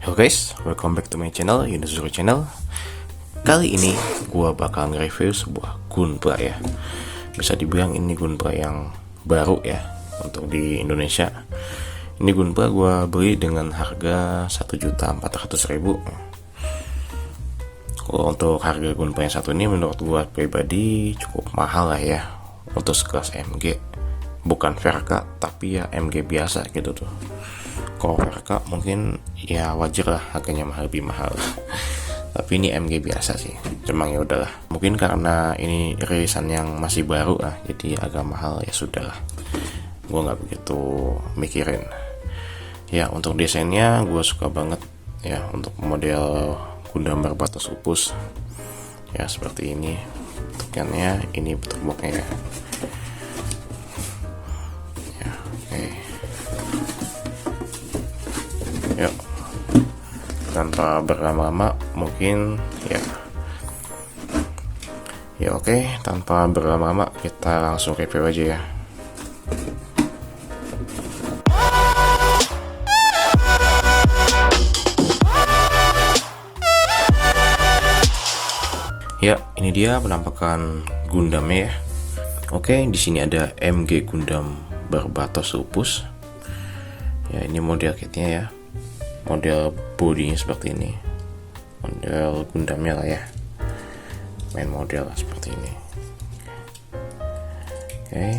Hello guys, welcome back to my channel, Yunusuro Channel. Kali ini gue bakal nge-review sebuah Gunpla ya. Bisa dibilang ini Gunpla yang baru ya untuk di Indonesia. Ini Gunpla gue beli dengan harga 1.400.000. Kalau untuk harga Gunpla yang satu ini menurut gue pribadi cukup mahal lah ya untuk sekelas MG. Bukan Verka tapi ya MG biasa gitu tuh. Kalau Verka mungkin ya wajar lah harganya lebih mahal. Tapi ini MG biasa sih. Cuma ya udahlah. Mungkin karena ini rilisan yang masih baru lah, jadi agak mahal ya sudahlah. Gue nggak begitu mikirin. Ya untuk desainnya gue suka banget ya untuk model Gundam berbatas upus. Ya seperti ini bentukannya, ini bentuk boxnya ya. Yuk, tanpa berlama-lama mungkin oke, tanpa berlama-lama kita langsung review aja ya. Ya, ini dia penampakan Gundamnya ya. Oke, di sini ada MG Gundam berbatas lupus. Ya, ini model kitnya ya. Model bodinya seperti ini, model Gundamnya lah ya, main model seperti ini. Oke,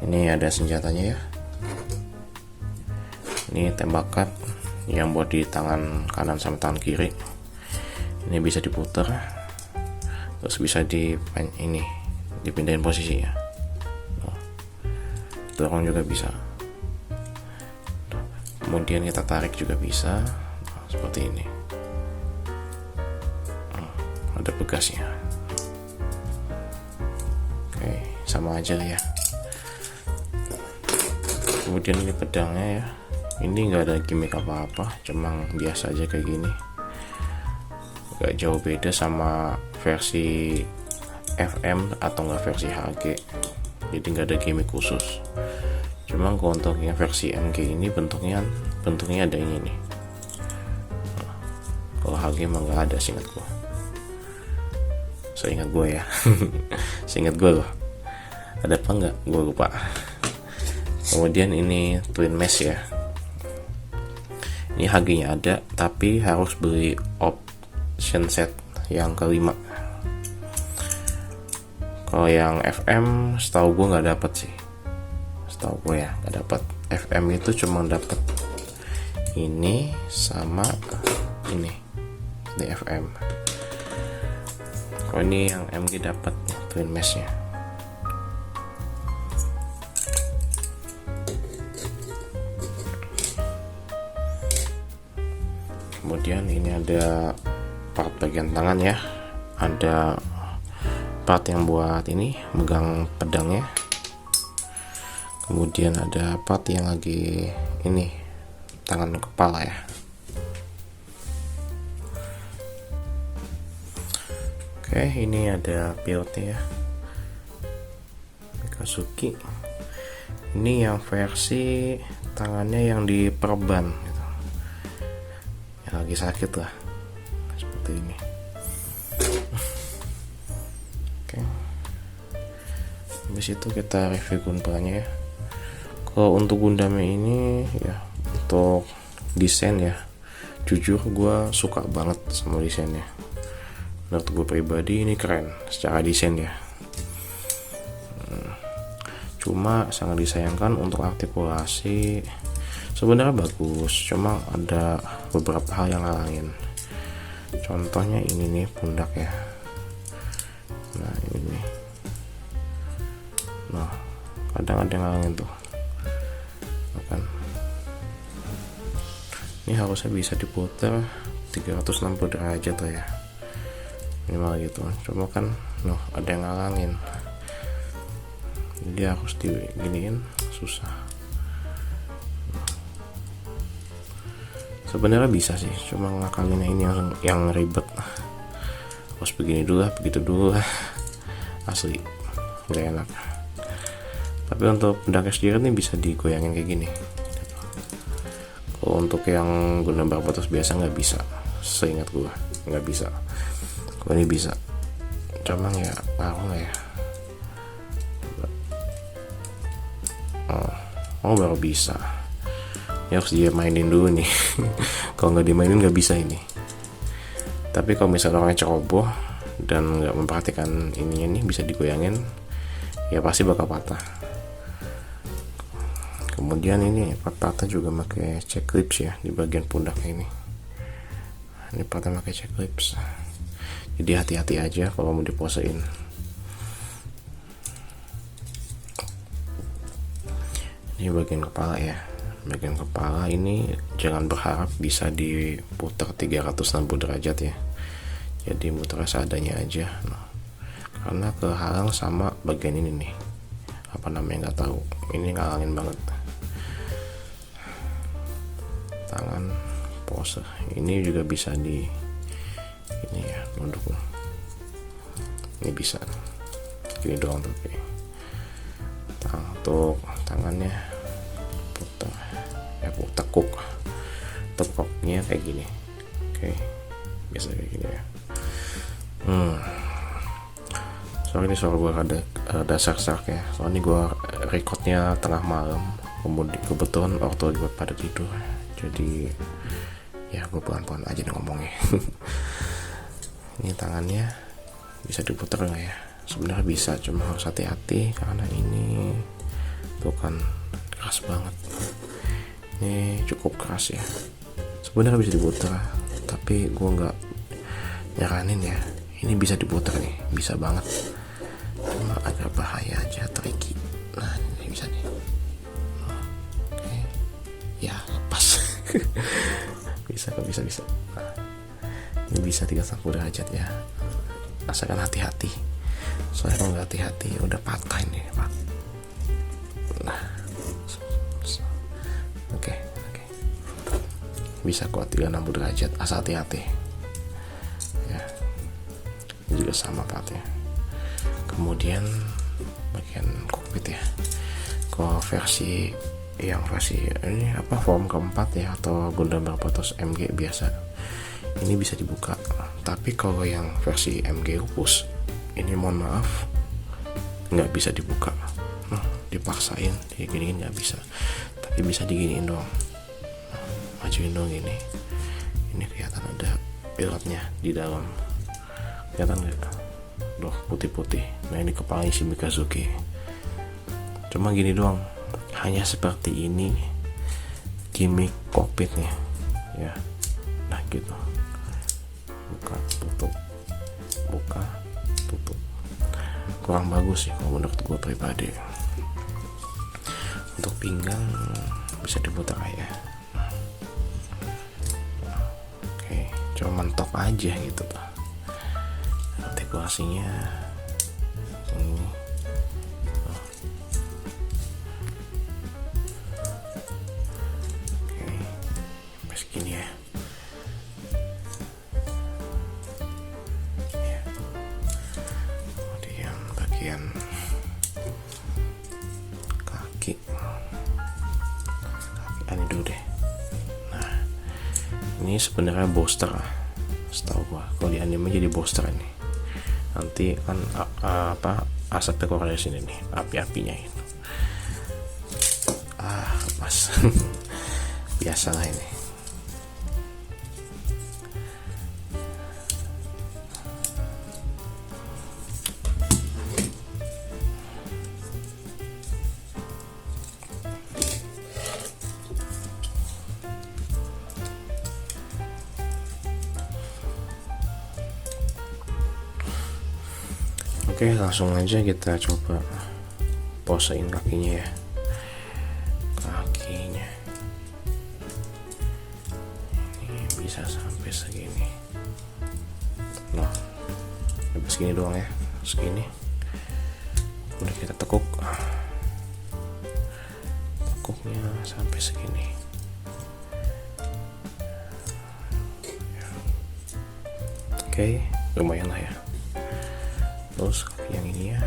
ini ada senjatanya ya. Ini tembakan yang buat di tangan kanan sama tangan kiri. Ini bisa diputar, terus bisa dipindahin posisi ya. Dorong juga bisa. Kemudian kita tarik juga bisa, seperti ini. Ada bekasnya. Oke, sama aja ya. Kemudian ini pedangnya ya. Ini nggak ada gimmick apa-apa, cuma biasa aja kayak gini. Gak jauh beda sama versi FM atau nggak versi HG. Jadi nggak ada gimmick khusus. Cuma kalau untuk yang versi MG ini bentuknya ada ini nih. Kalau HG mah nggak ada seingat gue. Seingat gue ya. Seingat gue loh. Ada apa nggak? Gue lupa. Kemudian ini twin mesh ya. Ini HG-nya ada, tapi harus beli option set yang kelima. Kalau yang FM, setahu gue nggak dapet sih. Setahu gue ya nggak dapat. FM itu cuma dapat ini sama ini di FM. Kalau ini yang MG dapat twin meshnya. Kemudian ini ada part bagian tangan ya, ada part yang buat ini megang pedangnya. Kemudian ada part yang lagi ini tangan kepala ya. Oke, ini ada pilotnya ya, Mikasuki. Ini yang versi tangannya yang diperban gitu. Yang lagi sakit lah, seperti ini. Oke, habis itu kita review Gunplanya ya. Kalau untuk Gundamnya ini ya, untuk desain ya, jujur gue suka banget sama desainnya. Menurut gue pribadi ini keren secara desain ya. Cuma sangat disayangkan untuk artikulasi sebenarnya bagus, cuma ada beberapa hal yang ngalangin. Contohnya ini nih pundak ya. Nah ini nih. Nah kadang ada yang ngalangin tuh. Kan ini harusnya bisa diputar 360 derajat tuh ya, minimal gitu. Cuma kan ada yang ngalangin, jadi harus diginiin, susah. Sebenarnya bisa sih, cuma ngakalinnya ini yang ribet. Harus begini dulu lah, begitu dulu lah. Asli gak enak. Tapi untuk pedangnya sendiri nih bisa digoyangin kayak gini. Kalau untuk yang guna berputus biasa nggak bisa, seingat gue nggak bisa. Kalau ini bisa, cuman ya ngaruh nggak ya? Oh baru bisa, ya harus dia mainin dulu nih. Kalau nggak dimainin nggak bisa ini. Tapi kalau misalnya orangnya ceroboh dan nggak memperhatikan ininya nih, bisa digoyangin, ya pasti bakal patah. Kemudian ini part-partnya juga pakai check clips ya di bagian pundaknya ini. Ini partnya pakai check clips. Jadi hati-hati aja kalau mau diposein. Ini bagian kepala ya. Bagian kepala ini jangan berharap bisa diputar 360 derajat ya. Jadi muter seadanya aja. Nah, karena kehalang sama bagian ini nih. Apa namanya nggak tahu. Ini ngalangin banget. Tangan pose. Ini juga bisa di ini ya, nunduk. Ini bisa. Gini doang tuh. Untuk tangannya putar ya, tekuknya kayak gini. Oke, biasa kayak gini ya. Soalnya ini suara gue ada serak ya, soalnya gue recordnya tengah malam, kebetulan ortu gue pada tidur, jadi ya gue pelan-pelan aja nih ngomongnya. Ini tangannya bisa diputar nggak ya? Sebenarnya bisa, cuma harus hati-hati karena ini tuh kan keras banget. Ini cukup keras ya. Sebenarnya bisa diputar, tapi gue nggak nyaranin ya. Ini bisa diputar nih, bisa banget. Cuma agak bahaya aja, tricky. Nah ini bisa nih. Oke, ya lepas. bisa. Nah, ini bisa 360 derajat ya. Asalkan hati-hati. Soalnya kalau nggak hati-hati udah patah ini, Pak. Nah, oke. Bisa kuat 360 derajat, asal hati-hati. Ya, ini juga sama partnya. Kemudian bagian kokpit ya. Kalau versi ini apa form keempat ya, atau Gundam Barbatos MG biasa, ini bisa dibuka. Tapi kalau yang versi MG Opus ini mohon maaf nggak bisa dibuka. Dipaksain diginiin nggak bisa, tapi bisa diginiin dong. Majuin dong gini. Ini kelihatan ada pilotnya di dalam, kelihatan nggak? Loh, putih-putih. Nah ini kepalanya si Mikazuki. Cuma gini doang, hanya seperti ini gimmick kokpitnya ya. Nah gitu, buka tutup, kurang bagus sih kalau menurut gue pribadi. Untuk pinggang bisa diputar ya. Oke, cuma mentok aja gitu tuh. Artikulasinya ini. Oke, sampai segini ya. Kemudian bagian kaki ini dulu deh. Nah ini sebenarnya booster, setahu gua kalau di anime jadi booster ini. Nanti kan asapnya keluar dari sini nih, api-apinya itu. Pas. Biasalah ini. Oke, langsung aja kita coba posein kakinya ya. Kakinya ini bisa sampai segini. Nah, sampai segini doang ya, segini. Udah kita tekuknya sampai segini. Oke, lumayan lah ya. Terus kaki yang ini ya,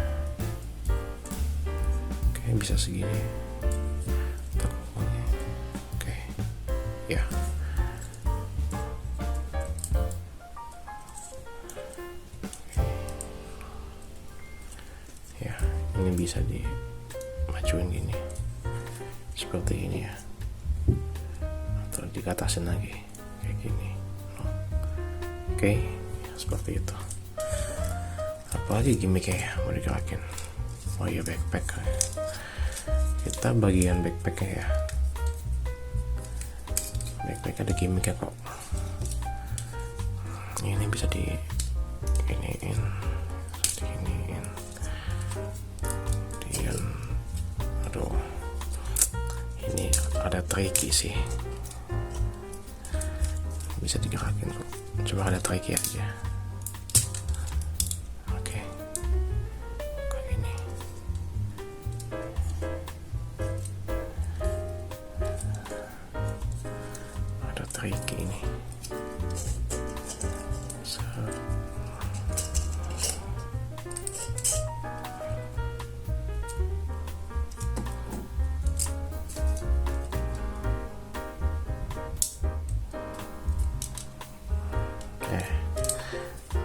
oke bisa segini tekuknya. Oke ya. Ya, ini bisa dimajuin gini seperti ini ya, atau dikatasin lagi kayak gini. Oke, seperti itu. Apalagi gimmicknya ya mau digerakin. Oh iya, backpack. Kita bagian backpacknya ya. Backpack ada gimmicknya kok. Ini bisa di iniin, aduh, ini ada tricky sih, bisa digerakin kok, coba ada tricky aja. Oke, kayak gini. Ada tricky ini.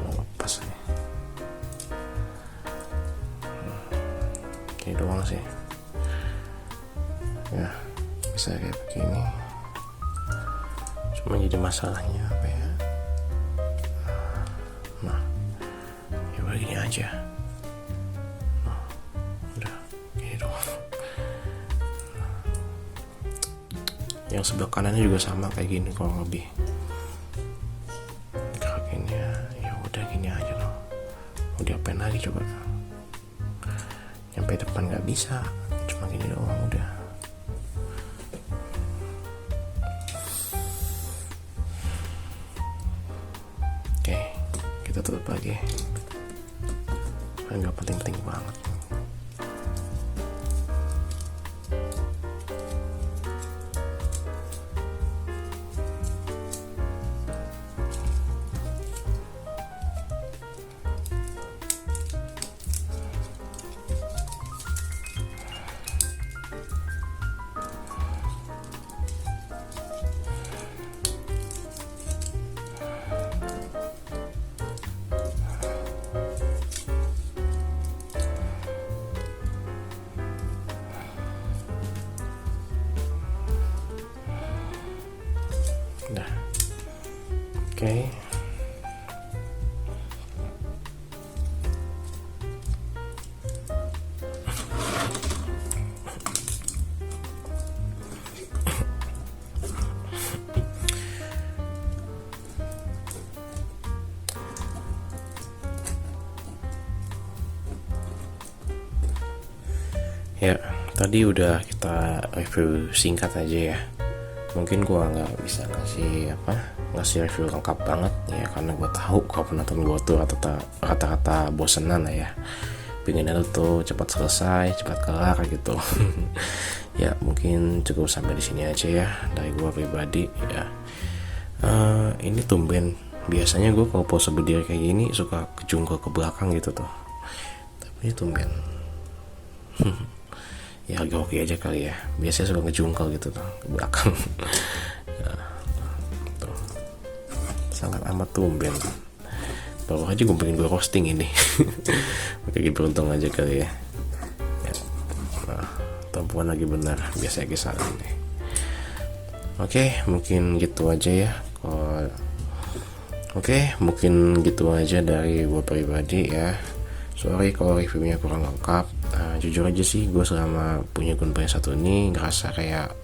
Lepas nih. Ini doang sih ya, bisa kayak begini. Cuma jadi masalahnya apa ya, nah ya begini aja. Nah, udah gini doang. Yang sebelah kanannya juga sama kayak gini kurang lebih. Ya udah gini aja loh, mau diapain lagi coba. Nyampe depan nggak bisa, cuma gini doang udah. Oke, kita tutup lagi, kan nggak penting-penting banget. Nah, oke. Ya, tadi udah kita review singkat aja ya. Mungkin gua nggak bisa ngasih review lengkap banget ya, karena gua tahu kalau penonton gua tuh rata-rata bosenan lah ya, pengennya tuh cepat selesai, cepat kelar gitu. Ya mungkin cukup sampai di sini aja ya dari gua pribadi ya. Ini tumben, biasanya gua kalau pose berdiri kayak gini suka kejungkul ke belakang gitu tuh, tapi ini tumben. Ya hoki aja kali ya, biasanya suka ngejungkal gitu tuh ke belakang. Nah, tuh. Sangat amat tumben, baru aja gue pengen gue roasting ini. Kayak beruntung aja kali ya. Nah, tempuan lagi benar, biasanya kisah ini. Oke, mungkin gitu aja ya. Oke, mungkin gitu aja dari gue pribadi ya. Sorry kalau reviewnya kurang lengkap. Jujur aja sih, gue selama punya Gunpei 1 ini ngerasa kayak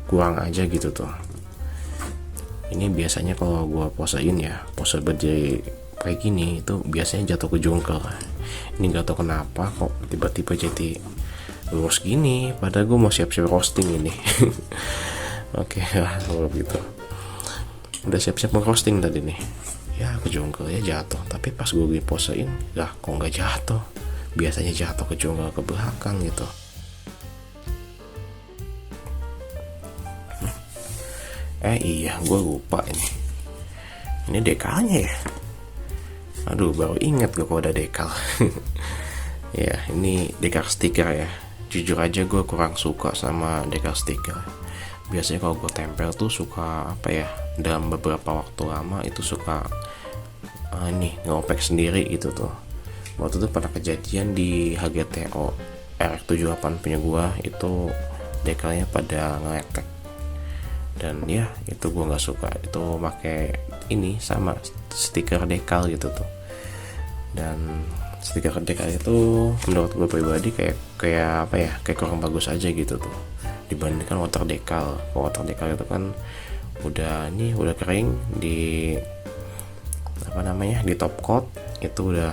kurang aja gitu tuh. Ini biasanya kalau gue posein ya, pose berdiri kayak gini itu biasanya jatuh ke jungkel. Ini gak tau kenapa kok tiba-tiba jadi lurus gini, padahal gue mau siap-siap roasting ini. Oke lah kalau gitu. Udah siap-siap mau roasting tadi nih, ya kejungkel ya jatuh, tapi pas gue posein lah kok nggak jatuh, biasanya jatuh kejungkel ke belakang gitu. Iya, gue lupa ini dekalnya ya. Aduh, baru inget gue kalau ada dekal. Ya, ini dekal stiker ya. Jujur aja gue kurang suka sama dekal stiker. biasanya kalau gue tempel tuh suka apa ya, dalam beberapa waktu lama itu suka ini ngopek sendiri gitu tuh. Waktu itu pernah kejadian di HGTO RX78 punya gue, itu dekalnya pada ngeletek, dan ya itu gue nggak suka. Itu pakai ini sama stiker dekal gitu tuh, dan stiker dekal itu menurut gue pribadi kayak apa ya, kayak kurang bagus aja gitu tuh dibandingkan water dekal. Kalau water dekal itu kan udah kering di apa namanya, di top coat itu udah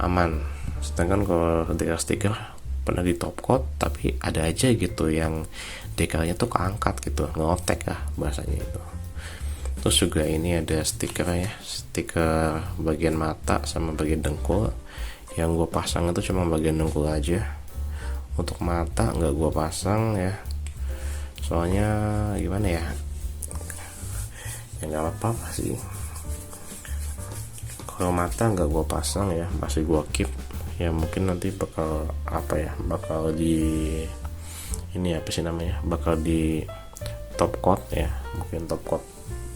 aman. Sedangkan kalau stiker pernah di top coat tapi ada aja gitu yang dekalnya tuh keangkat gitu, ngeotek lah bahasanya itu. Terus juga ini ada stiker ya, stiker bagian mata sama bagian dengkul. Yang gue pasang itu cuma bagian dengkul aja, untuk mata nggak gue pasang ya, soalnya gimana ya, nggak apa-apa sih. Kalau mata nggak gue pasang ya, masih gue keep ya. Mungkin nanti bakal apa ya, bakal di ini apa sih namanya, bakal di top coat ya, mungkin top coat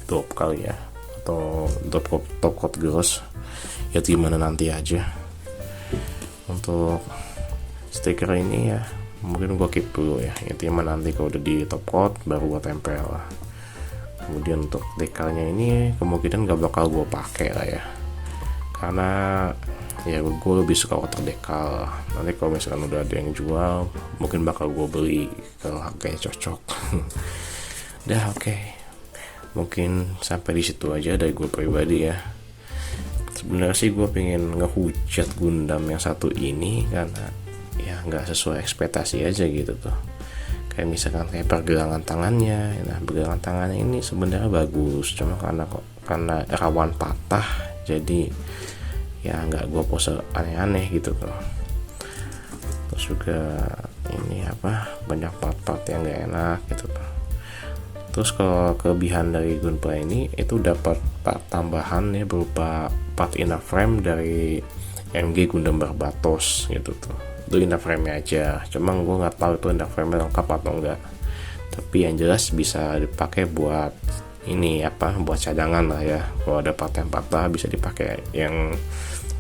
drop kali ya, atau top coat gloss ya, gimana nanti aja. Untuk stiker ini ya mungkin gue keep dulu ya, intinya nanti kalau udah di top coat baru gue tempel lah. Kemudian untuk dekalnya ini kemungkinan gak bakal gue pakai lah ya, karena ya gue lebih suka water dekal. Nanti kalau misalkan udah ada yang jual mungkin bakal gue beli kalau harganya cocok. Dah oke. Mungkin sampai di situ aja dari gue pribadi ya. Sebenarnya sih gue pengen ngehujat Gundam yang satu ini karena ya nggak sesuai ekspektasi aja gitu tuh. Kayak misalkan kayak pergelangan tangannya, nah pergelangan tangannya ini sebenarnya bagus, cuma karena rawan patah jadi ya nggak gue pose aneh-aneh gitu tuh. Terus juga ini apa, banyak part-part yang nggak enak gitu tuh. Terus kalau kelebihan dari Gunpla ini itu dapat part tambahan ya, berupa part inner frame dari MG Gundam Barbatos gitu tuh. Itu inner frame aja, cuma gue nggak tahu itu inner frame lengkap atau enggak. Tapi yang jelas bisa dipakai buat ini apa, buat cadangan lah ya. Kalau ada part yang patah bisa dipakai yang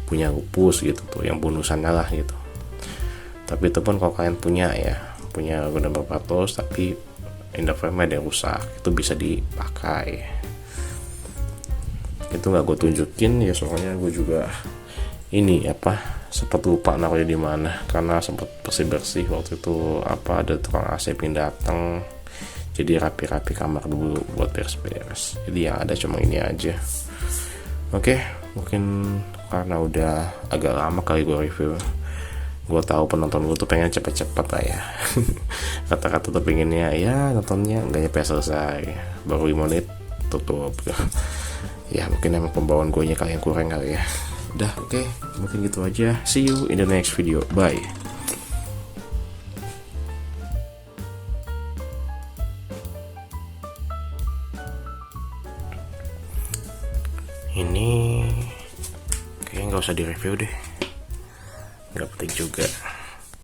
punya lupus gitu tuh, yang bonusannya lah gitu. Tapi itu pun kalau kalian punya Gundam Barbatos tapi inner frame ada yang rusak, itu bisa dipakai. Itu nggak gue tunjukin ya, soalnya gue juga ini apa, sempat lupa naruhnya di mana karena sempat bersih waktu itu, apa ada tukang AC datang, jadi rapi-rapi kamar dulu buat beres-beres. Jadi yang ada cuma ini aja. Oke, mungkin karena udah agak lama kali gue review. Gue tahu penonton gue tuh pengen cepet-cepet lah ya. Kata-kata tuh pengennya ya nontonnya nggak nyampe selesai, baru 5 menit tutup. Ya mungkin emang pembawaan gue nya kayak kurang kali ya. Udah oke, mungkin gitu aja. See you in the next video. Bye. Ini kayaknya nggak usah direview deh, nggak penting juga.